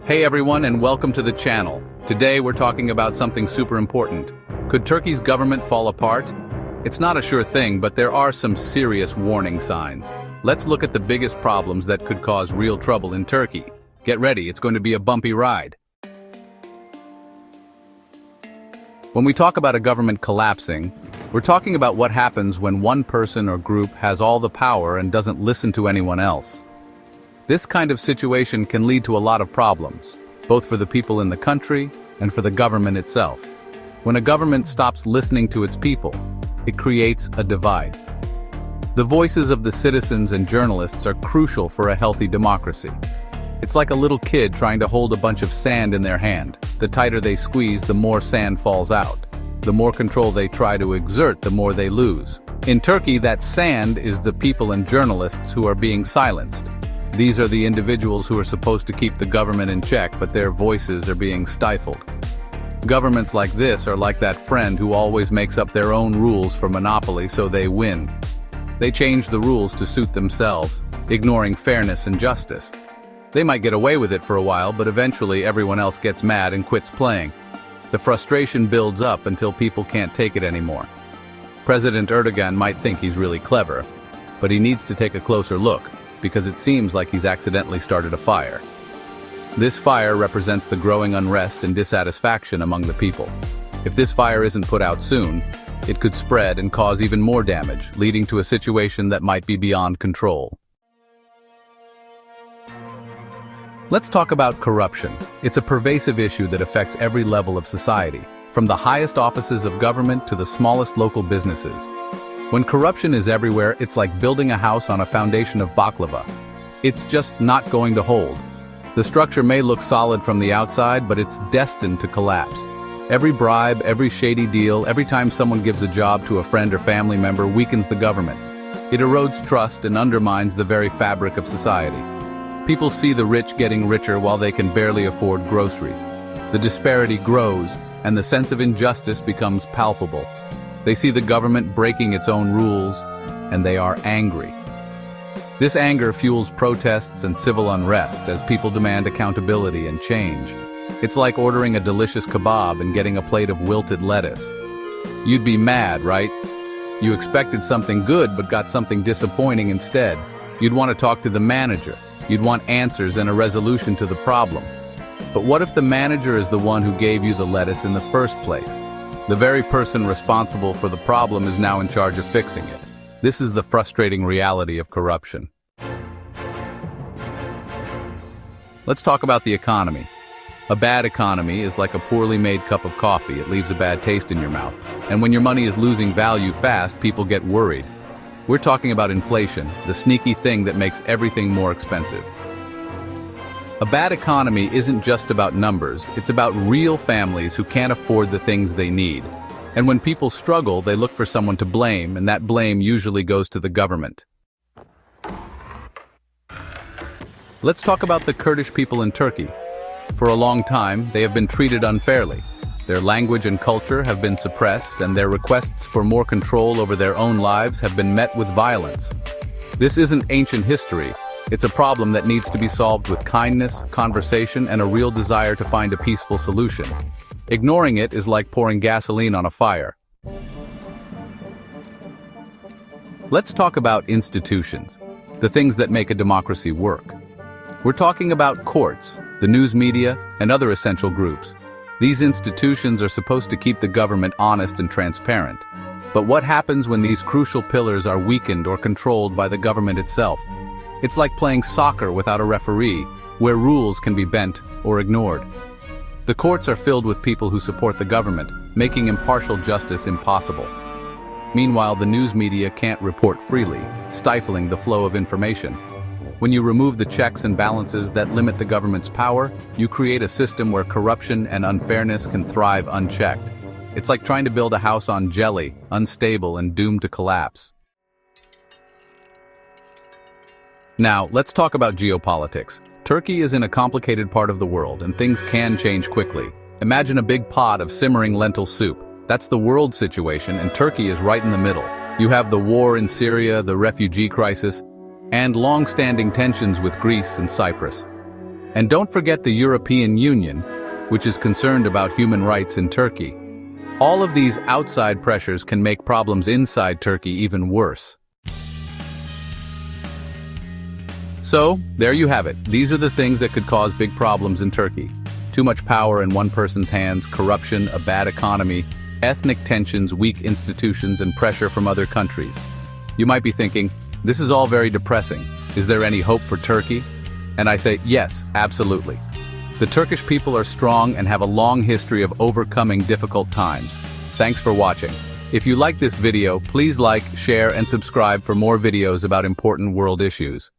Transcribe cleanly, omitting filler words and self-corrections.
Hey everyone, and welcome to the channel. Today we're talking about something super important. Could Turkey's government fall apart? It's not a sure thing, but there are some serious warning signs. Let's look at the biggest problems that could cause real trouble in Turkey. Get ready, it's going to be a bumpy ride. When we talk about a government collapsing, we're talking about what happens when one person or group has all the power and doesn't listen to anyone else. This kind of situation can lead to a lot of problems, both for the people in the country and for the government itself. When a government stops listening to its people, it creates a divide. The voices of the citizens and journalists are crucial for a healthy democracy. It's like a little kid trying to hold a bunch of sand in their hand. The tighter they squeeze, the more sand falls out. The more control they try to exert, the more they lose. In Turkey, that sand is the people and journalists who are being silenced. These are the individuals who are supposed to keep the government in check, but their voices are being stifled. Governments like this are like that friend who always makes up their own rules for monopoly so they win. They change the rules to suit themselves, ignoring fairness and justice. They might get away with it for a while, but eventually everyone else gets mad and quits playing. The frustration builds up until people can't take it anymore. President Erdogan might think he's really clever, but he needs to take a closer look, because it seems like he's accidentally started a fire. This fire represents the growing unrest and dissatisfaction among the people. If this fire isn't put out soon, it could spread and cause even more damage, leading to a situation that might be beyond control. Let's talk about corruption. It's a pervasive issue that affects every level of society, from the highest offices of government to the smallest local businesses. When corruption is everywhere, it's like building a house on a foundation of baklava. It's just not going to hold. The structure may look solid from the outside, but it's destined to collapse. Every bribe, every shady deal, every time someone gives a job to a friend or family member weakens the government. It erodes trust and undermines the very fabric of society. People see the rich getting richer while they can barely afford groceries. The disparity grows, and the sense of injustice becomes palpable. They see the government breaking its own rules, and they are angry. This anger fuels protests and civil unrest as people demand accountability and change. It's like ordering a delicious kebab and getting a plate of wilted lettuce. You'd be mad, right? You expected something good but got something disappointing instead. You'd want to talk to the manager. You'd want answers and a resolution to the problem. But what if the manager is the one who gave you the lettuce in the first place? The very person responsible for the problem is now in charge of fixing it. This is the frustrating reality of corruption. Let's talk about the economy. A bad economy is like a poorly made cup of coffee. It leaves a bad taste in your mouth. And when your money is losing value fast, people get worried. We're talking about inflation, the sneaky thing that makes everything more expensive. A bad economy isn't just about numbers, it's about real families who can't afford the things they need. And when people struggle, they look for someone to blame, and that blame usually goes to the government. Let's talk about the Kurdish people in Turkey. For a long time, they have been treated unfairly. Their language and culture have been suppressed, and their requests for more control over their own lives have been met with violence. This isn't ancient history. It's a problem that needs to be solved with kindness, conversation, and a real desire to find a peaceful solution. Ignoring it is like pouring gasoline on a fire. Let's talk about institutions, the things that make a democracy work. We're talking about courts, the news media, and other essential groups. These institutions are supposed to keep the government honest and transparent. But what happens when these crucial pillars are weakened or controlled by the government itself? It's like playing soccer without a referee, where rules can be bent or ignored. The courts are filled with people who support the government, making impartial justice impossible. Meanwhile, the news media can't report freely, stifling the flow of information. When you remove the checks and balances that limit the government's power, you create a system where corruption and unfairness can thrive unchecked. It's like trying to build a house on jelly, unstable and doomed to collapse. Now, let's talk about geopolitics. Turkey is in a complicated part of the world, and things can change quickly. Imagine a big pot of simmering lentil soup. That's the world situation, and Turkey is right in the middle. You have the war in Syria, the refugee crisis, and long-standing tensions with Greece and Cyprus. And don't forget the European Union, which is concerned about human rights in Turkey. All of these outside pressures can make problems inside Turkey even worse. So, there you have it. These are the things that could cause big problems in Turkey. Too much power in one person's hands, corruption, a bad economy, ethnic tensions, weak institutions, and pressure from other countries. You might be thinking, this is all very depressing. Is there any hope for Turkey? And I say, yes, absolutely. The Turkish people are strong and have a long history of overcoming difficult times. Thanks for watching. If you like this video, please like, share, and subscribe for more videos about important world issues.